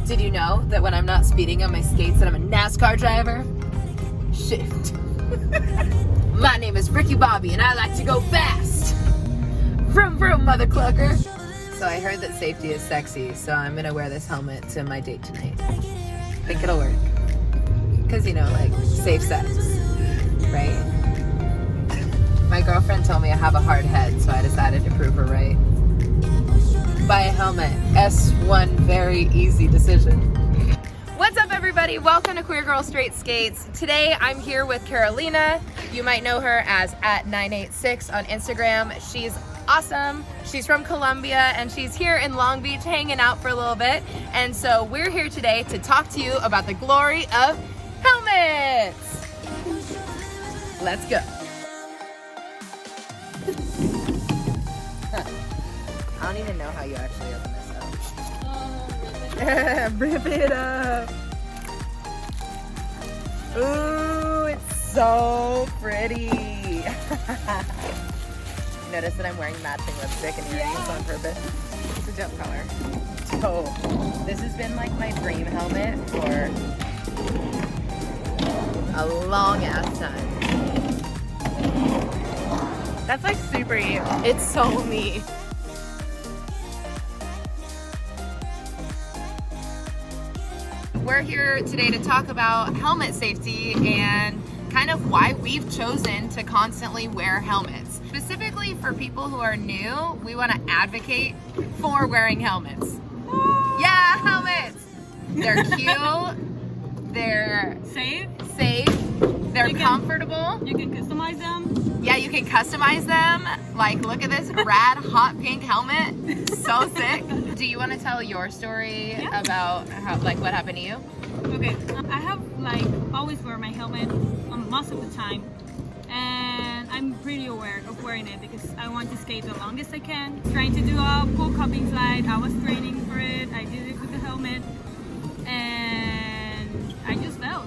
Did you know that when I'm not speeding on my skates that I'm a NASCAR driver? Shift. My name is Ricky Bobby and I like to go fast. Vroom vroom, mother clucker. So I heard that safety is sexy, so I'm gonna wear this helmet to my date tonight. Think it'll work. Cause you know, like, safe sex, right? My girlfriend told me I have a hard head, so I decided to prove her right. Buy a helmet. S1, very easy decision. What's up, everybody? Welcome to Queer Girl Straight Skates. Today I'm here with Karolina. You might know her as @986 on Instagram. She's awesome. She's from Colombia and she's here in Long Beach hanging out for a little bit. And so we're here today to talk to you about the glory of helmets. Let's go. I don't even know how you actually open this up. Rip it up. Ooh, it's so pretty. Notice that I'm wearing matching lipstick and earrings on purpose. It's a dope color. So, this has been like my dream helmet for a long ass time. That's like super you. It's so me. We're here today to talk about helmet safety and kind of why we've chosen to constantly wear helmets. Specifically for people who are new, we want to advocate for wearing helmets. Yeah, helmets! They're cute, they're safe, they're comfortable. You can customize them. Yeah, you can customize them. Like, look at this rad hot pink helmet. So sick. Do you want to tell your story about how, like, what happened to you? Okay, I have like always wear my helmet most of the time, and I'm pretty aware of wearing it because I want to skate the longest I can. Trying to do a pull cupping slide, I was training for it. I did it with the helmet, and I just fell.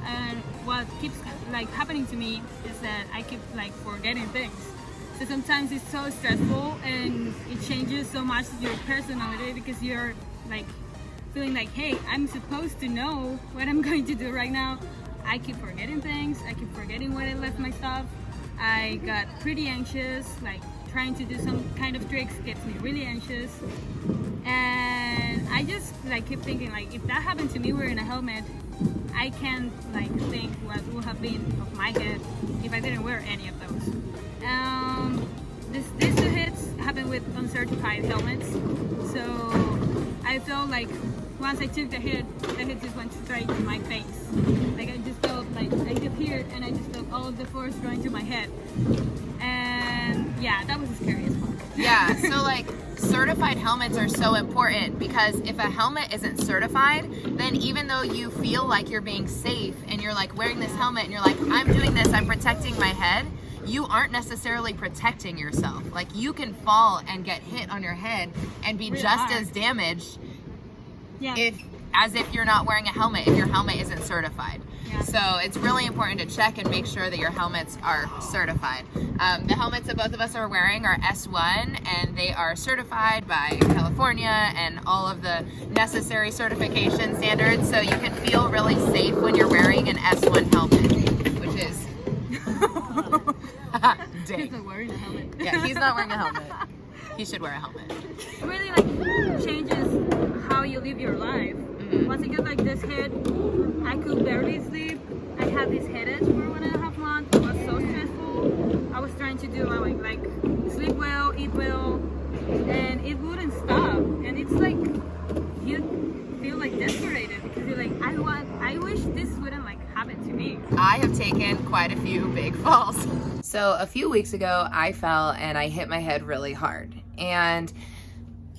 And what keeps like happening to me is that I keep like forgetting things. So sometimes it's so stressful and it changes so much your personality because you're like feeling like, hey, I'm supposed to know what I'm going to do right now. I keep forgetting things. I keep forgetting where I left my stuff. I got pretty anxious, like trying to do some kind of tricks gets me really anxious. And I just like keep thinking like, if that happened to me wearing a helmet, I can't like think what would have been of my head if I didn't wear any of those. These two hits happened with uncertified helmets, so I felt like once I took the hit just went straight to my face. Like I just felt like I disappeared and I just felt all of the force going to my head. And yeah, that was the scariest part. Yeah, so like certified helmets are so important because if a helmet isn't certified, then even though you feel like you're being safe and you're like wearing this helmet and you're like, I'm doing this, I'm protecting my head, you aren't necessarily protecting yourself. Like you can fall and get hit on your head and be Really just hard. as damaged Yeah. as if you're not wearing a helmet if your helmet isn't certified. Yeah. So it's really important to check and make sure that your helmets are certified. The helmets that both of us are wearing are S1 and they are certified by California and all of the necessary certification standards, so you can feel really safe when you're wearing an S1 helmet, which is He's not wearing a helmet. Yeah, he's not wearing a helmet. He should wear a helmet. It really like changes how you live your life. Once I get like this hit, I could barely sleep. I had this headache for 1.5 months. It was so stressful. I was trying to do like sleep well, eat well, and it wouldn't stop. And it's like you feel like desperate because you're like, I wish this wouldn't like happen to me. I have taken quite a few big falls. So a few weeks ago, I fell and I hit my head really hard. And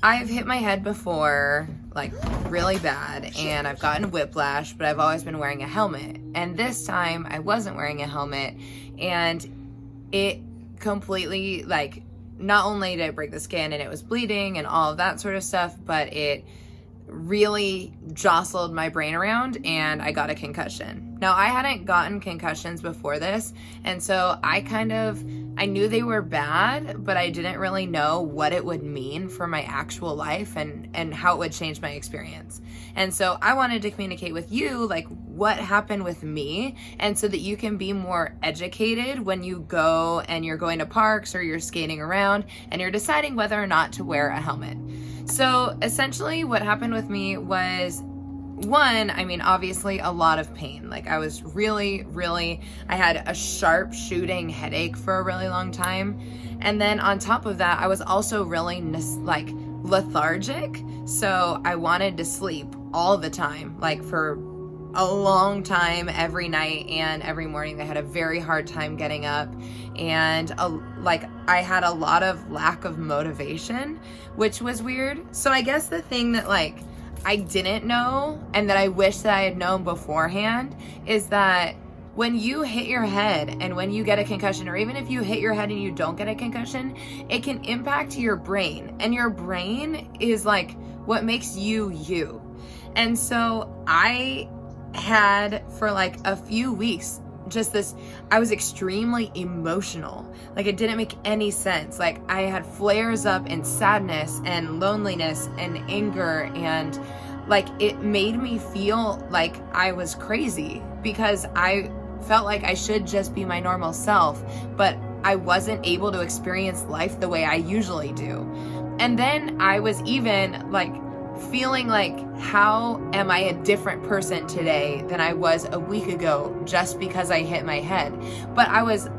I've hit my head before, like really bad, and I've gotten whiplash, but I've always been wearing a helmet. And this time I wasn't wearing a helmet, and it completely, like, not only did it break the skin and it was bleeding and all of that sort of stuff, but it really jostled my brain around and I got a concussion. Now, I hadn't gotten concussions before this, and so I kind of I knew they were bad, but I didn't really know what it would mean for my actual life and how it would change my experience. And so I wanted to communicate with you like what happened with me, and so that you can be more educated when you go and you're going to parks or you're skating around and you're deciding whether or not to wear a helmet. So essentially what happened with me was, one, I mean, obviously a lot of pain. Like I was really, I had a sharp shooting headache for a really long time. And then on top of that, I was also really like lethargic. So I wanted to sleep all the time, like for a long time, every night and every morning. I had a very hard time getting up, and like I had a lot of lack of motivation, which was weird. So I guess the thing that like I didn't know and that I wish that I had known beforehand is that when you hit your head and when you get a concussion, or even if you hit your head and you don't get a concussion, it can impact your brain, and your brain is like what makes you you. And so I had for like a few weeks just this, I was extremely emotional. Like it didn't make any sense. Like I had flares up in sadness and loneliness and anger, and like it made me feel like I was crazy because I felt like I should just be my normal self, but I wasn't able to experience life the way I usually do. And then I was even like feeling like, how am I a different person today than I was a week ago just because I hit my head? But I was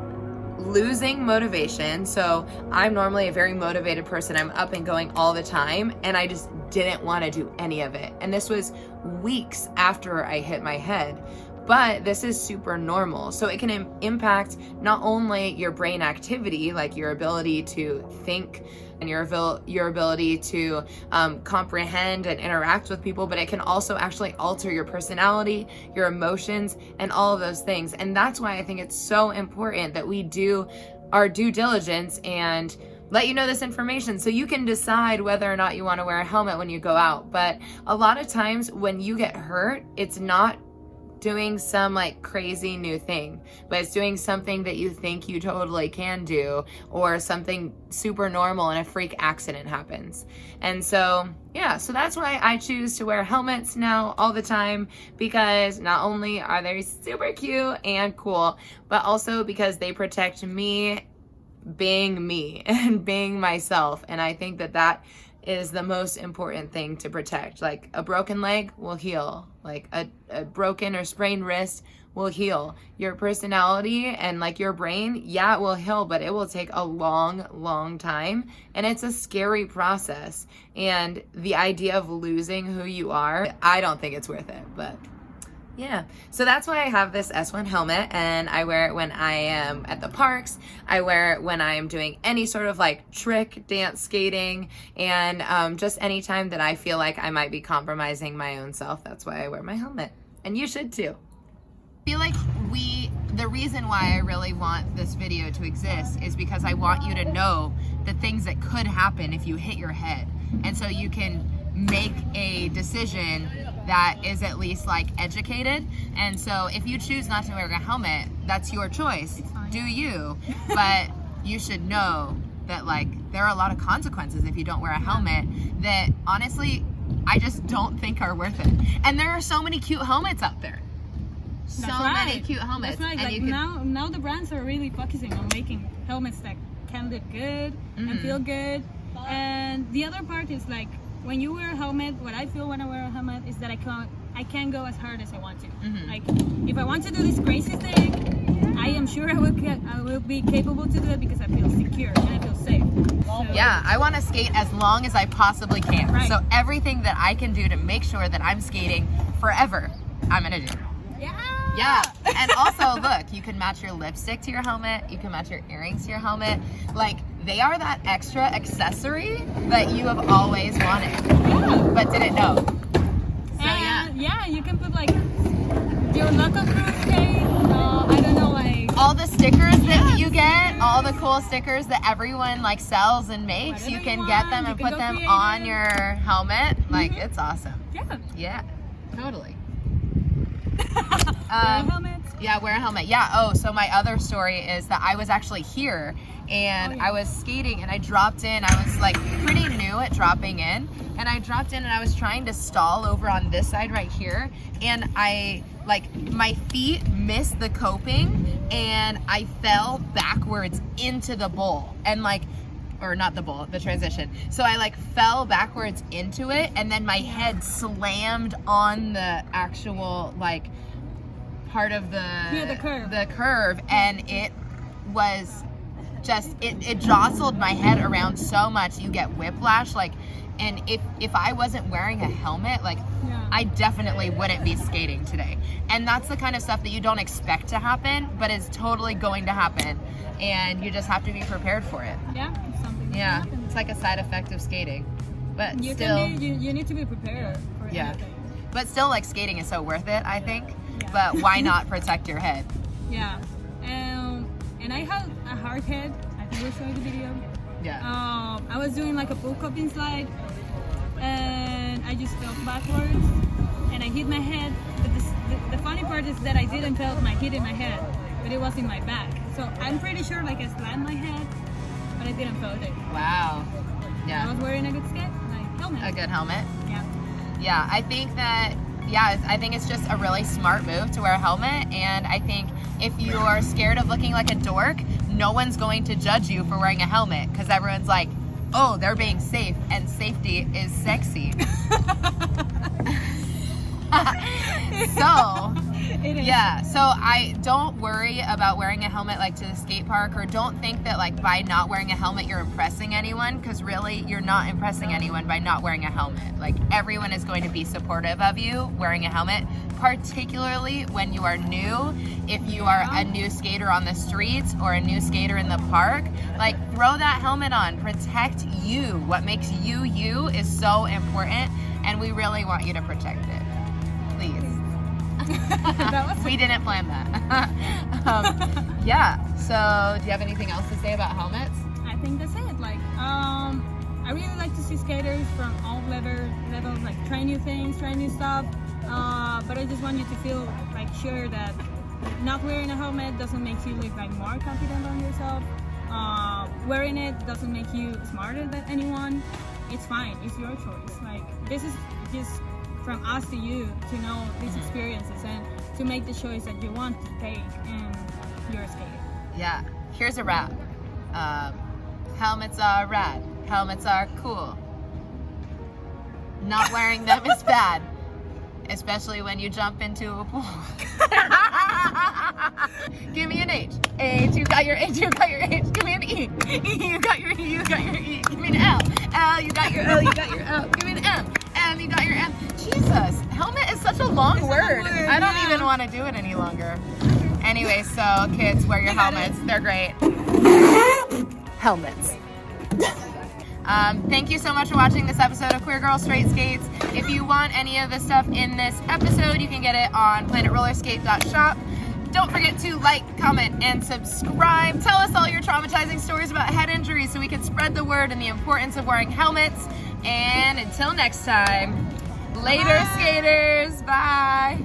losing motivation. So I'm normally a very motivated person. I'm up and going all the time, and I just didn't want to do any of it. And this was weeks after I hit my head. But this is super normal. So it can impact not only your brain activity, like your ability to think and your ability to comprehend and interact with people, but it can also actually alter your personality, your emotions, and all of those things. And that's why I think it's so important that we do our due diligence and let you know this information so you can decide whether or not you want to wear a helmet when you go out. But a lot of times when you get hurt, it's not doing some like crazy new thing, but it's doing something that you think you totally can do, or something super normal and a freak accident happens. And so yeah, so that's why I choose to wear helmets now all the time, because not only are they super cute and cool, but also because they protect me being me and being myself. And I think that that is the most important thing to protect. Like a broken leg will heal, like a broken or sprained wrist will heal. Your personality and like your brain, yeah, it will heal, but it will take a long time, and it's a scary process. And the idea of losing who you are, I don't think it's worth it. But yeah, so that's why I have this S1 helmet, and I wear it when I am at the parks. I wear it when I am doing any sort of like trick dance skating, and just any time that I feel like I might be compromising my own self. That's why I wear my helmet, and you should too. I feel like the reason why I really want this video to exist is because I want you to know the things that could happen if you hit your head, and so you can make a decision that is at least like educated. And so if you choose not to wear a helmet, that's your choice, do you? But you should know that like there are a lot of consequences if you don't wear a helmet that honestly I just don't think are worth it. And there are so many cute helmets out there. Many cute helmets. That's right. And like you can... now the brands are really focusing on making helmets that can look good and feel good. And the other part is like, when you wear a helmet, what I feel when I wear a helmet is that I can go as hard as I want to. Like if I want to do this crazy thing, I am sure I will be capable to do it because I feel secure and I feel safe. So, yeah, I want to skate as long as I possibly can. Right. So everything that I can do to make sure that I'm skating forever, I'm gonna do. Yeah, and also look, you can match your lipstick to your helmet, you can match your earrings to your helmet. Like, they are that extra accessory that you have always wanted, but didn't know. So yeah, you can put like your knuckle-proof tape, I don't know, like all the stickers that you get, all the cool stickers that everyone like sells and makes, whatever you can want, get them and put them creative on your helmet. Like, it's awesome. Yeah. Yeah, totally. Wear a helmet. Yeah, wear a helmet. Yeah. Oh, so my other story is that I was actually here and I was skating and I dropped in. I was like pretty new at dropping in, and I dropped in and I was trying to stall over on this side right here, and my feet missed the coping and I fell backwards into the bowl and or not the bowl, the transition. So I fell backwards into it, and then my head slammed on the actual part of the curve, and it was just it jostled my head around so much. You get whiplash, and if I wasn't wearing a helmet, I definitely wouldn't be skating today. And that's the kind of stuff that you don't expect to happen, but is totally going to happen, and you just have to be prepared for it. Yeah, it's something. Yeah, it's like a side effect of skating, but you need to be prepared for anything. But still, skating is so worth it, I think. Yeah. But why not protect your head? Yeah, and I have a hard head. I think we'll show you the video. Yeah. I was doing a pull coping slide, and I just fell backwards, and I hit my head. But the funny part is that I didn't feel my hit in my head, but it was in my back. So I'm pretty sure I slammed my head, but I didn't feel it. Wow. Yeah. I was wearing a good skate, helmet. A good helmet. Yeah. Yeah, I think that. Yeah, I think it's just a really smart move to wear a helmet, and I think if you're scared of looking like a dork, no one's going to judge you for wearing a helmet, because everyone's like, oh, they're being safe, and safety is sexy. So, yeah, so I don't worry about wearing a helmet to the skate park, or don't think that by not wearing a helmet you're impressing anyone, because really you're not impressing anyone by not wearing a helmet. Everyone is going to be supportive of you wearing a helmet, particularly when you are new. If you are a new skater on the streets or a new skater in the park, throw that helmet on. Protect you. What makes you you is so important, and we really want you to protect it. Please. We didn't plan that. Yeah, so do you have anything else to say about helmets? I think that's it. I really like to see skaters from all levels, try new things, try new stuff. But I just want you to feel sure that not wearing a helmet doesn't make you look more confident on yourself. Wearing it doesn't make you smarter than anyone. It's fine. It's your choice. This is just from us to you to know these experiences and to make the choice that you want to take in your skate. Yeah, here's a wrap. Helmets are rad. Helmets are cool. Not wearing them is bad, especially when you jump into a pool. Give me an H. H, you got your H, you got your H. Give me an E. E, you got your E, you got your E. Give me an L. L, you got your L, you got your L. Give me an M. M, you got your M. Jesus, helmet is such a long word. I don't even want to do it any longer. Anyway, so kids, wear your helmets. They're great. Helmets. Thank you so much for watching this episode of Queer Girl Straight Skates. If you want any of the stuff in this episode, you can get it on planetrollerskate.shop. Don't forget to comment, and subscribe. Tell us all your traumatizing stories about head injuries so we can spread the word and the importance of wearing helmets. And until next time, later, skaters. Bye.